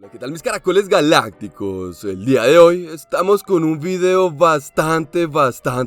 Hola, ¿qué tal mis caracoles galácticos? El día de hoy estamos con un video bastante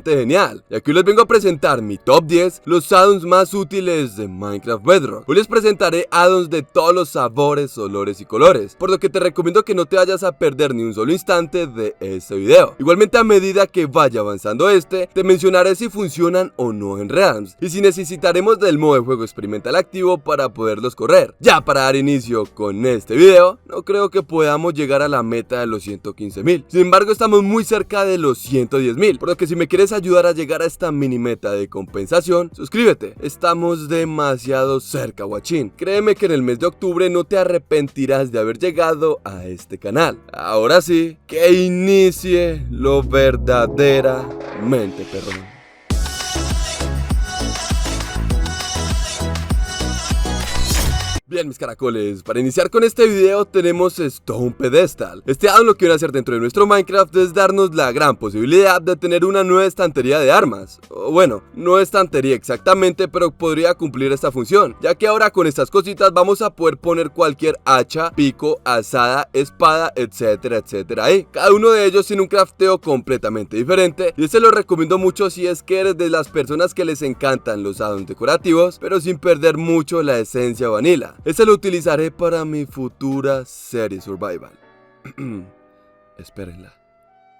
genial, y aquí les vengo a presentar mi top 10 los addons más útiles de Minecraft Bedrock. Hoy les presentaré addons de todos los sabores, olores y colores, por lo que te recomiendo que no te vayas a perder ni un solo instante de este video. Igualmente, a medida que vaya avanzando te mencionaré si funcionan o no en Realms, y si necesitaremos del modo de juego experimental activo para poderlos correr. Ya para dar inicio con este video, no creo que podamos llegar a la meta de los 115.000. Sin embargo, estamos muy cerca de los 110.000, por lo que si me quieres ayudar a llegar a esta mini meta de compensación, suscríbete. Estamos demasiado cerca, guachín. Créeme que en el mes de octubre no te arrepentirás de haber llegado a este canal. Ahora sí, que inicie lo verdaderamente perrón. Bien mis caracoles, para iniciar con este video tenemos Stone Pedestal. Este addon lo que viene a hacer dentro de nuestro Minecraft es darnos la gran posibilidad de tener una nueva estantería de armas. O bueno, no estantería exactamente, pero podría cumplir esta función, ya que ahora con estas cositas vamos a poder poner cualquier hacha, pico, azada, espada, etcétera ahí. Cada uno de ellos tiene un crafteo completamente diferente, y este lo recomiendo mucho si es que eres de las personas que les encantan los addons decorativos, pero sin perder mucho la esencia vanilla. Este lo utilizaré para mi futura serie Survival. Espérenla.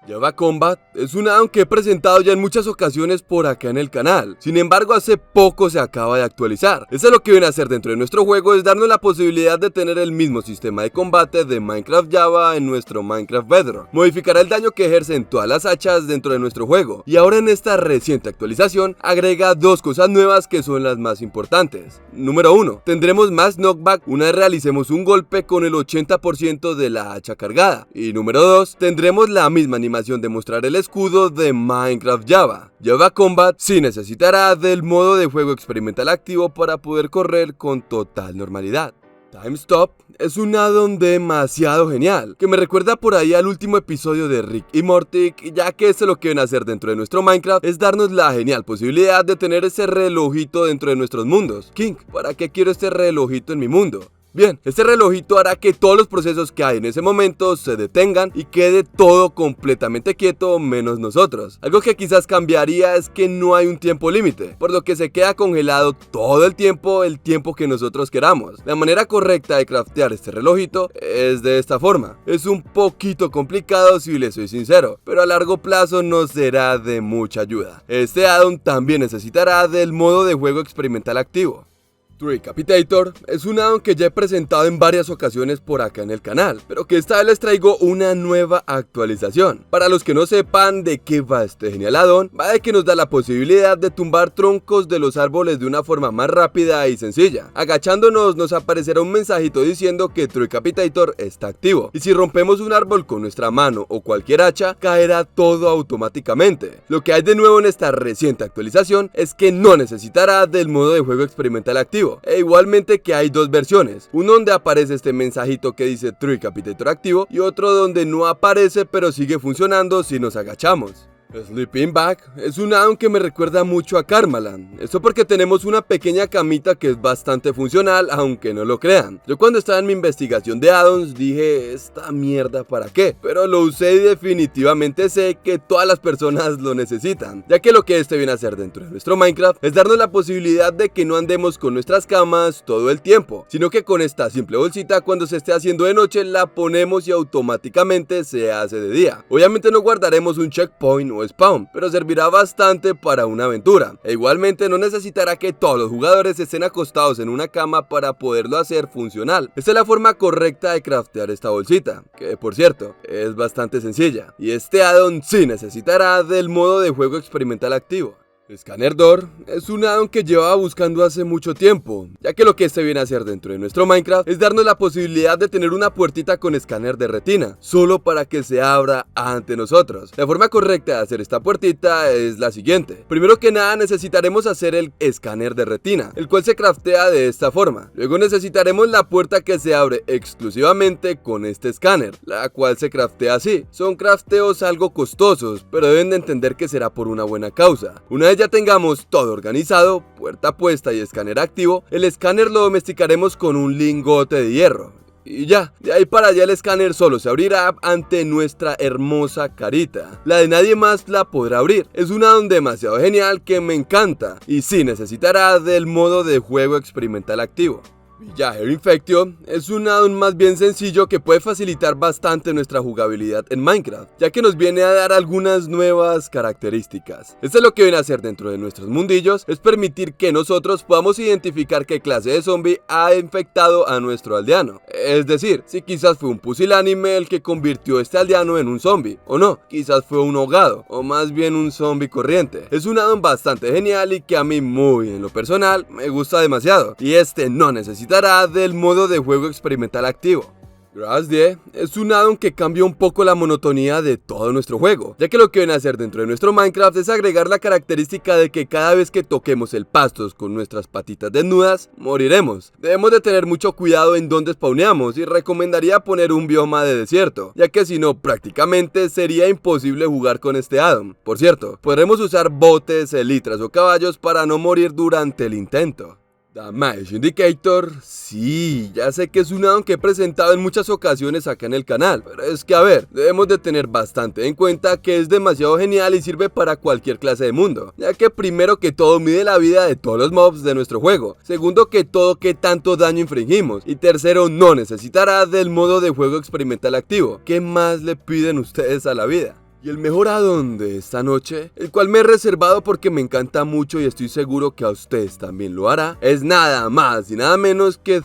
Java Combat es un addon que he presentado ya en muchas ocasiones por acá en el canal. Sin embargo, hace poco se acaba de actualizar. Eso lo que viene a hacer dentro de nuestro juego es darnos la posibilidad de tener el mismo sistema de combate de Minecraft Java en nuestro Minecraft Bedrock. Modificará el daño que ejercen todas las hachas dentro de nuestro juego. Y ahora en esta reciente actualización agrega dos cosas nuevas que son las más importantes. Número 1. Tendremos más knockback una vez realicemos un golpe con el 80% de la hacha cargada. Y número 2. Tendremos la misma animación de mostrar el escudo de Minecraft Java. Java Combat sí necesitará del modo de juego experimental activo para poder correr con total normalidad. Time Stop es un addon demasiado genial, que me recuerda por ahí al último episodio de Rick y Morty, ya que esto lo que viene a hacer dentro de nuestro Minecraft es darnos la genial posibilidad de tener ese relojito dentro de nuestros mundos. King, ¿para qué quiero este relojito en mi mundo? Bien, este relojito hará que todos los procesos que hay en ese momento se detengan y quede todo completamente quieto menos nosotros. Algo que quizás cambiaría es que no hay un tiempo límite, por lo que se queda congelado todo el tiempo que nosotros queramos. La manera correcta de craftear este relojito es de esta forma. Es un poquito complicado si les soy sincero, pero a largo plazo nos será de mucha ayuda. Este addon también necesitará del modo de juego experimental activo. Tricapitator es un addon que ya he presentado en varias ocasiones por acá en el canal, pero que esta vez les traigo una nueva actualización. Para los que no sepan de qué va este genial addon, va de que nos da la posibilidad de tumbar troncos de los árboles de una forma más rápida y sencilla. Agachándonos nos aparecerá un mensajito diciendo que Tricapitator está activo, y si rompemos un árbol con nuestra mano o cualquier hacha, caerá todo automáticamente. Lo que hay de nuevo en esta reciente actualización es que no necesitará del modo de juego experimental activo. E igualmente que hay dos versiones, uno donde aparece este mensajito que dice Tricapitator activo y otro donde no aparece pero sigue funcionando si nos agachamos. Sleeping Bag es un addon que me recuerda mucho a Karmaland. Esto porque tenemos una pequeña camita que es bastante funcional, aunque no lo crean. Yo cuando estaba en mi investigación de addons dije, ¿esta mierda para qué? Pero lo usé y definitivamente sé que todas las personas lo necesitan, ya que lo que este viene a hacer dentro de nuestro Minecraft es darnos la posibilidad de que no andemos con nuestras camas todo el tiempo, sino que con esta simple bolsita cuando se esté haciendo de noche la ponemos y automáticamente se hace de día. Obviamente no guardaremos un checkpoint o spawn, pero servirá bastante para una aventura. E igualmente no necesitará que todos los jugadores estén acostados en una cama para poderlo hacer funcional. Esta es la forma correcta de craftear esta bolsita, que por cierto es bastante sencilla, y este addon sí necesitará del modo de juego experimental activo. Scanner Door es un addon que llevaba buscando hace mucho tiempo, ya que lo que este viene a hacer dentro de nuestro Minecraft es darnos la posibilidad de tener una puertita con escáner de retina, solo para que se abra ante nosotros. La forma correcta de hacer esta puertita es la siguiente. Primero que nada necesitaremos hacer el escáner de retina, el cual se craftea de esta forma. Luego necesitaremos la puerta que se abre exclusivamente con este escáner, la cual se craftea así. Son crafteos algo costosos, pero deben de entender que será por una buena causa. Una vez ya tengamos todo organizado, puerta puesta y escáner activo, el escáner lo domesticaremos con un lingote de hierro. y ya. De ahí para allá el escáner solo se abrirá ante nuestra hermosa carita. La de nadie más la podrá abrir. Es un addon demasiado genial que me encanta y sí necesitará del modo de juego experimental activo. Villager Infectio es un addon más bien sencillo que puede facilitar bastante nuestra jugabilidad en Minecraft, ya que nos viene a dar algunas nuevas características. Esto es lo que viene a hacer dentro de nuestros mundillos, es permitir que nosotros podamos identificar qué clase de zombie ha infectado a nuestro aldeano. Es decir, si quizás fue un pusilánime el que convirtió este aldeano en un zombie, o no, quizás fue un ahogado, o más bien un zombie corriente. Es un addon bastante genial y que a mí muy en lo personal me gusta demasiado, y este no necesita del modo de juego experimental activo. Grass 10 es un addon que cambia un poco la monotonía de todo nuestro juego, ya que lo que viene a hacer dentro de nuestro Minecraft es agregar la característica de que cada vez que toquemos el pasto con nuestras patitas desnudas, moriremos. Debemos de tener mucho cuidado en dónde spawneamos y recomendaría poner un bioma de desierto, ya que si no prácticamente sería imposible jugar con este addon. Por cierto, podremos usar botes, elitras o caballos para no morir durante el intento. Damage Indicator, sí, ya sé que es un addon que he presentado en muchas ocasiones acá en el canal, pero es que a ver, debemos de tener bastante en cuenta que es demasiado genial y sirve para cualquier clase de mundo, ya que primero que todo mide la vida de todos los mobs de nuestro juego, segundo que todo qué tanto daño infringimos, y tercero no necesitará del modo de juego experimental activo. ¿Qué más le piden ustedes a la vida? Y el mejor addon de esta noche, el cual me he reservado porque me encanta mucho y estoy seguro que a ustedes también lo hará, es nada más y nada menos que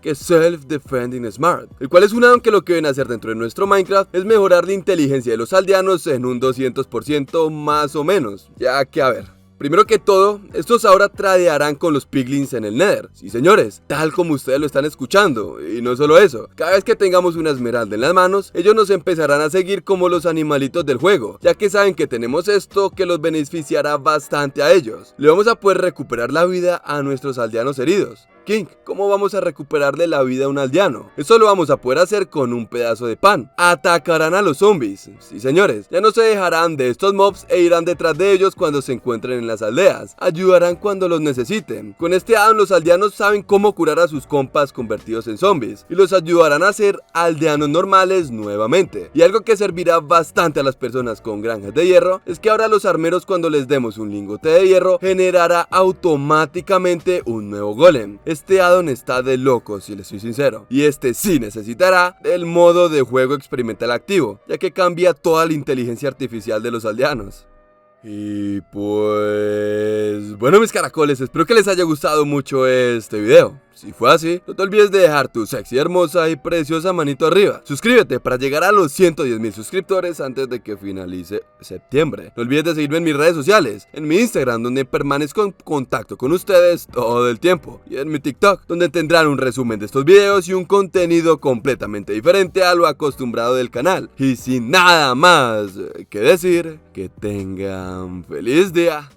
Self-Defending Smart, el cual es un addon que lo que viene a hacer dentro de nuestro Minecraft es mejorar la inteligencia de los aldeanos en un 200% más o menos, ya que a ver. Primero que todo, estos ahora tradearán con los piglins en el Nether. Sí señores, tal como ustedes lo están escuchando. Y no solo eso, cada vez que tengamos una esmeralda en las manos, ellos nos empezarán a seguir como los animalitos del juego, ya que saben que tenemos esto que los beneficiará bastante a ellos. Le vamos a poder recuperar la vida a nuestros aldeanos heridos. King, ¿cómo vamos a recuperarle la vida a un aldeano? Eso lo vamos a poder hacer con un pedazo de pan. Atacarán a los zombies. Sí señores, ya no se dejarán de estos mobs e irán detrás de ellos cuando se encuentren en las aldeas. Ayudarán cuando los necesiten. Con este addon los aldeanos saben cómo curar a sus compas convertidos en zombies y los ayudarán a ser aldeanos normales nuevamente. Y algo que servirá bastante a las personas con granjas de hierro es que ahora los armeros, cuando les demos un lingote de hierro, generará automáticamente un nuevo golem. Este addon está de loco, si les soy sincero, y este sí necesitará del modo de juego experimental activo, ya que cambia toda la inteligencia artificial de los aldeanos. Y pues... bueno mis caracoles, espero que les haya gustado mucho este video. Si fue así, no te olvides de dejar tu sexy, hermosa y preciosa manito arriba. Suscríbete para llegar a los 110,000 suscriptores antes de que finalice septiembre. No olvides de seguirme en mis redes sociales, en mi Instagram, donde permanezco en contacto con ustedes todo el tiempo, y en mi TikTok, donde tendrán un resumen de estos videos y un contenido completamente diferente a lo acostumbrado del canal. Y sin nada más que decir, que tengan feliz día.